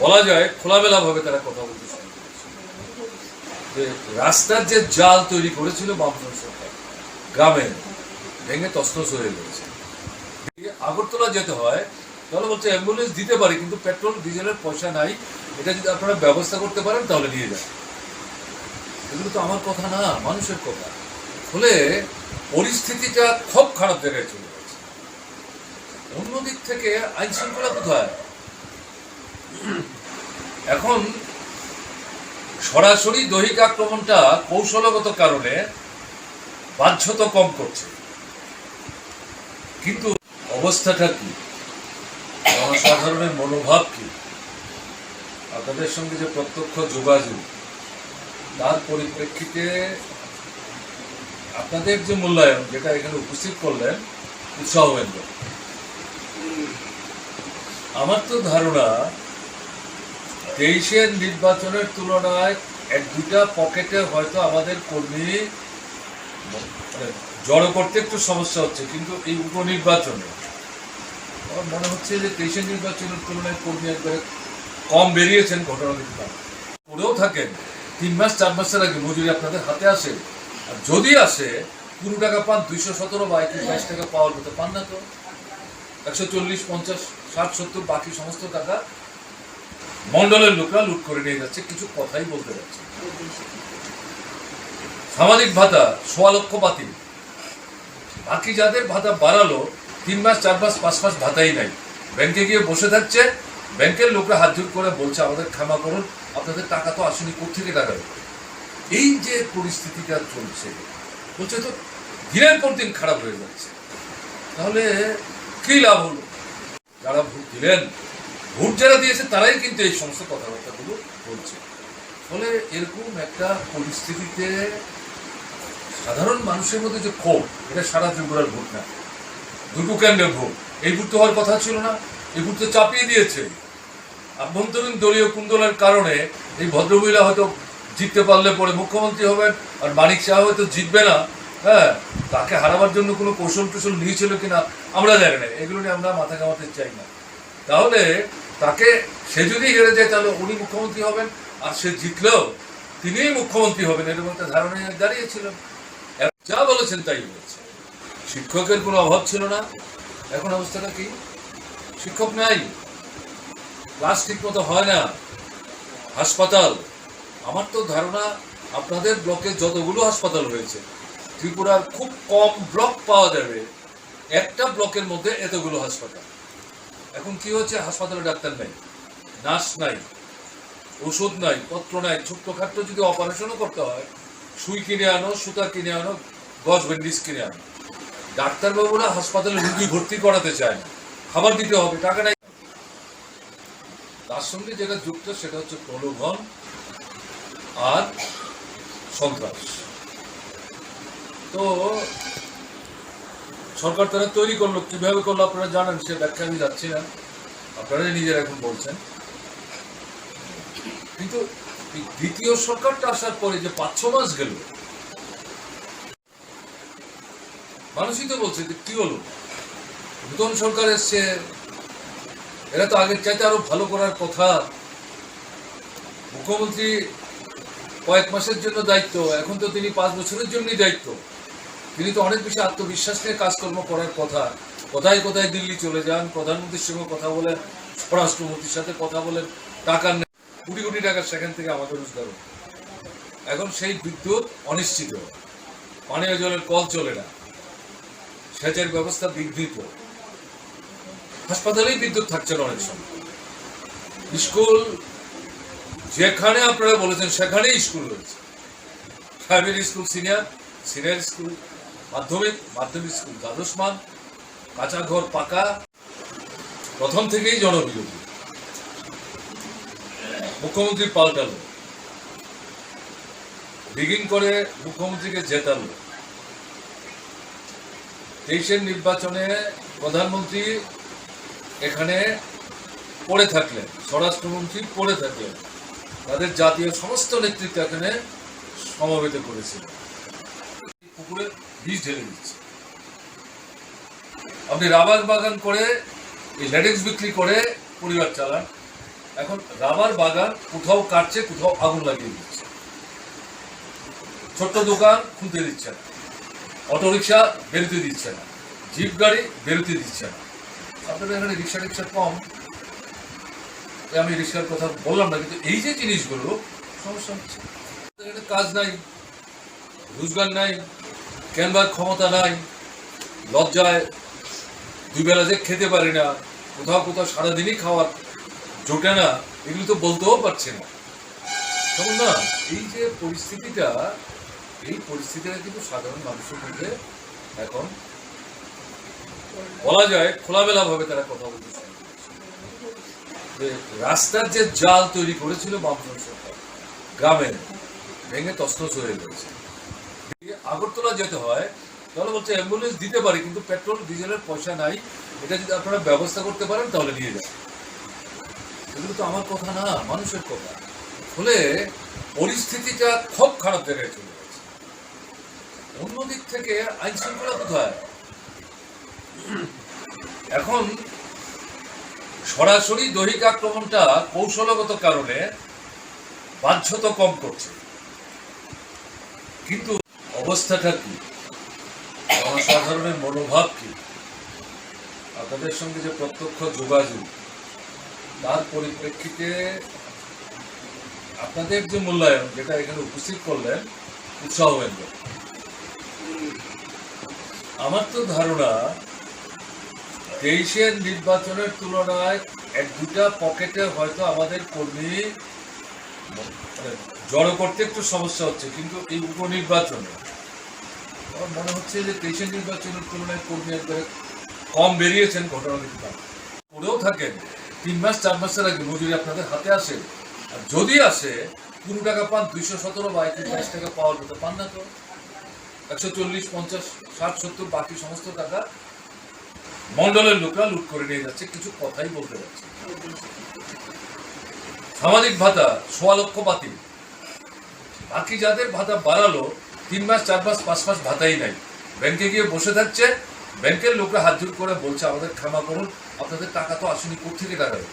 বলা যায় খোলামেলাভাবে তারা কথা বলতে শুরু করেছে যে রাস্তার যে জাল তৈরি করেছিল বামফ্রন্ট সরকার গ্রামে ভেঙে তছনছ হয়ে গেছে। আগরতলা যেতে হয় তাহলে বলছে অ্যাম্বুলেন্স দিতে পারি, কিন্তু পেট্রোল ডিজেলের পয়সা নাই, এটা যদি আপনারা ব্যবস্থা করতে পারেন তাহলে নিয়ে যান। এগুলো তো আমার কথা না, মানুষের কথা। ফলে পরিস্থিতিটা খুব খারাপ জায়গায় চলে গেছে। অন্যদিক থেকে আইন শৃঙ্খলা কোথায়? এখন সরাসরি দৈহিক আক্রমণটা কৌশলগত কারণে বাধ্যতা কম করছে, কিন্তু অবস্থাটা কি, জনসাধারণের মনোভাব কি, আপনাদের সঙ্গে যে প্রত্যক্ষ যোগাযোগ, তার পরিপ্রেক্ষিতে আপনাদের যে মূল্যায়ন যেটা এখানে উপস্থিত করলেন উৎসাহব্যঞ্জক। আমার তো ধারণা 23-এর নির্বাচনের তুলনায় এক দুটা পকেটে হয়তো আমাদের কর্মী জড়ো করতে একটু সমস্যা হচ্ছে, কিন্তু এই উপনির্বাচনে আমার মনে হচ্ছে যে 23-এর নির্বাচনের তুলনায় কর্মী একবারে কম বেরিয়েছেন। ঘটনা কিন্তু করেও থাকেন 3 মাস 4 মাসের আগে মজুরি আপনাদের হাতে আসে, আর যদি আসে পুরো টাকা পান 217 বা 21-22 টাকা পাওয়ার মতো পান না, তো 140, 50, 60, 70 বাকি সমস্ত টাকা মন্ডলের লোকরা লুট করে নিয়ে যাচ্ছে, কিছু কথাই বলতে যাচ্ছে। সামাজিক ভাতা 1.25 লক্ষ বাতিল, বাকি যাদের ভাতা বাড়ালো 3 মাস 4 মাস 5 মাস ভাতাই নাই, ব্যাংকে গিয়ে বসে থাকছে, ব্যাংকের লোকরা হাত জোর করে বলছে আমাদের ক্ষমা করুন, আপনাদের টাকা তো আসেনি, কোথেকে টাকা দেবে? এই যে পরিস্থিতিটা চলছে, বলছে তো দিনের পর দিন খারাপ হয়ে যাচ্ছে, তাহলে কি লাভ হলো? যারা ভোট দিলেন, ভোট যারা দিয়েছে তারাই কিন্তু এই সমস্ত কথাবার্তাগুলো বলছে। ফলে এরকম একটা পরিস্থিতিতে সাধারণ মানুষের মধ্যে যে ক্ষোভ, এটা সারা ত্রিপুরার ভোট না, দুটো কেন্দ্রের ভোট। এই ভোট তো হওয়ার কথা ছিল না, এই ভোট তো চাপিয়ে দিয়েছে। আভ্যন্তরীণ দলীয় কুন্দলের কারণে এই ভদ্রমহিলা হয়তো জিততে পারলে পরে মুখ্যমন্ত্রী হবেন, আর মানিক শাহ হয়তো জিতবে না। হ্যাঁ, তাকে হারাবার জন্য কোনো কৌশল টৌশল নিয়েছিল কিনা আমরা জানি না, এগুলো নিয়ে আমরা মাথা ঘামাতে চাই না। তাহলে তাকে, সে যদি হেরে যায় তাহলে উনি মুখ্যমন্ত্রী হবেন, আর সে জিতলেও তিনিই মুখ্যমন্ত্রী হবেন, এরকম একটা ধারণা দাঁড়িয়েছিলেন। যা বলেছেন তাই বলেছে। শিক্ষকের কোনো অভাব ছিল না, এখন অবস্থাটা কি? শিক্ষক নাই, ক্লাস ঠিক মতো হয় না, হাসপাতাল, আমার তো ধারণা আপনাদের ব্লকে যতগুলো হাসপাতাল হয়েছে ত্রিপুরার খুব কম ব্লক পাওয়া যাবে একটা ব্লকের মধ্যে এতগুলো হাসপাতাল। এখন কি হচ্ছে? হাসপাতালে ডাক্তার নাই, নার্স নাই, ওষুধ নাই, পত্র নাই। ছোট্টখাট্ট যদি অপারেশনও করতে হয়, সুই কিনে আনো, সুতা কিনে আনো, গজ ব্যান্ডেজ কিনে আনো। ডাক্তারবাবুরা হাসপাতালে রুগী ভর্তি করাতে চায় না, খাবার দিতে হবে, টাকা নাই। তার সঙ্গে যেটা যুক্ত সেটা হচ্ছে প্রলোভন আর সন্ত্রাস। তো সরকার তারা তৈরি করলো, কিভাবে করলো আপনারা জানেন, সে ব্যাখ্যা আমি যাচ্ছি না, আপনারাই নিজেরা এখন বলছেন। কিন্তু দ্বিতীয় সরকারটা আসার পরে যে 5-6 মাস গেল, মানুষই তো বলছে যে কি হলো, নতুন সরকার এসছে, এরা তো আগের চাইতে আরো ভালো করার কথা। মুখ্যমন্ত্রী কয়েক মাসের জন্য দায়িত্ব, এখন তো তিনি 5 বছরের জন্যই দায়িত্ব। তিনি তো অনেক বেশি আত্মবিশ্বাস নিয়ে কাজকর্ম করার কথা। কোথায় কোথায় দিল্লি চলে যান, প্রধানমন্ত্রীর সঙ্গে কথা বলেন, স্বরাষ্ট্রমন্ত্রীর সাথে কথা বলেন, টাকা নেন, কোটি কোটি টাকা সেখান থেকে আমাদের রোজগার। এখন সেই বিদ্যুৎ অনিশ্চিত, পানীয় জলের কল চলে না, সেচের ব্যবস্থা বিঘ্নিত, হাসপাতালেই বিদ্যুৎ থাকছে না অনেক সময়। স্কুল যেখানে আপনারা বলেছেন সেখানেই স্কুল রয়েছে, প্রাইমারি স্কুল, সিনিয়র স্কুল, মাধ্যমিক স্কুল দ্বাদশ মান, কাঁচা ঘর পাকা, প্রথম থেকেই জনবিরোধী। মুখ্যমন্ত্রী পাল্টালো, রিগিং করে মুখ্যমন্ত্রীকে জেতালো। 23-এর নির্বাচনে প্রধানমন্ত্রী এখানে পড়ে থাকলেন, স্বরাষ্ট্রমন্ত্রী পড়ে থাকলেন, তাদের জাতীয় সমস্ত নেতৃত্ব এখানে সমবেত করেছিল। পুকুরে বীজ ঢেলে দিচ্ছে। আপনি রাবার বাগান করে এই ল্যাটেক্স বিক্রি করে পরিবার চালান, এখন রাবার বাগান কোথাও কাটছে, কোথাও আগুন লাগিয়ে দিচ্ছে, ছোট্ট দোকান খুলতে দিচ্ছে না, অটোরিকশা বেরোতে দিচ্ছে না, জিপ গাড়ি বেরোতে দিচ্ছে না। আপনাদের এখানে রিক্সা টিক্সা কম, আমি রিক্সার কথা বললাম না, কিন্তু এই যে জিনিসগুলো সমস্যা হচ্ছে। এখানে কাজ নাই, রোজগার নাই, কেনবার ক্ষমতা নাই, লজ্জায় দুই বেলা যে খেতে পারি না, কোথাও কোথাও সারাদিনই খাওয়ার জোটে না, এগুলো তো বলতেও পারছে না। তখন না এই যে পরিস্থিতিটা, এই পরিস্থিতিটা কিন্তু সাধারণ মানুষের মধ্যে এখন বলা যায় খোলামেলা ভাবে তারা কথা বলতে শুরু করেছে। যে রাস্তার যে জাল তৈরি করেছিল বামফ্রন্ট সরকার, গ্রামে ভেঙে তছনছ হয়ে গেছে। আগরতলা যেতে হয় তাহলে বলছে অ্যাম্বুলেন্স দিতে পারি, কিন্তু পেট্রোল ডিজেলের পয়সা নাই, এটা যদি আপনারা ব্যবস্থা করতে পারেন তাহলে নিয়ে যান। এগুলো তো আমার কথা না, মানুষের কথা। ফলে পরিস্থিতিটা খুব খারাপ জায়গায় চলে গেছে। অন্যদিক থেকে আইন শৃঙ্খলা কোথায়? এখন সরাসরি দৈহিক আক্রমণটা কৌশলগত কারণে বাধ্যত কম করছে, কিন্তু অবস্থাটা কি, জনসাধারণের মনোভাব কি, আপনাদের সঙ্গে যে প্রত্যক্ষ যোগাযোগ, তার পরিপ্রেক্ষিতে আপনাদের যে মূল্যায়ন যেটা এখানে উপস্থিত করলেন উৎসাহ কেন্দ্র, আমার তো ধারণা 23-এর নির্বাচনের তুলনায় এক দুটা পকেটে হয়তো আমাদের কর্মী জড়ো করতে একটু সমস্যা হচ্ছে, কিন্তু এই উপনির্বাচনে আমার মনে হচ্ছে যে 23-এর নির্বাচনের তুলনায় কর্মী একবারে কম বেরিয়েছেন। ঘটনা কিন্তু করেও থাকেন 3 মাস 4 মাসের আগে মজুরি আপনাদের হাতে আসে, আর যদি আসে 15 টাকা পান, 217 বা 22 টাকা পাওয়ার কথা পান না, তো 140, 50, 60, 70 বাকি সমস্ত টাকা মন্ডলের লোকরা লুট করে নিয়ে যাচ্ছে, কিছু কথাই বলতে যাচ্ছে। সামাজিক ভাতা 1.25 লক্ষ বাতিল, বাকি যাদের ভাতা বাড়ালো 3 মাস 4 মাস 5 মাস ভাতাই নাই, ব্যাংকে গিয়ে বসে থাকছে, ব্যাংকের লোকরা হাত জোড় করে বলছে আমাদের ক্ষমা করুন, আপনাদের টাকা তো আসেনি, কোথেকে টাকা দেবে?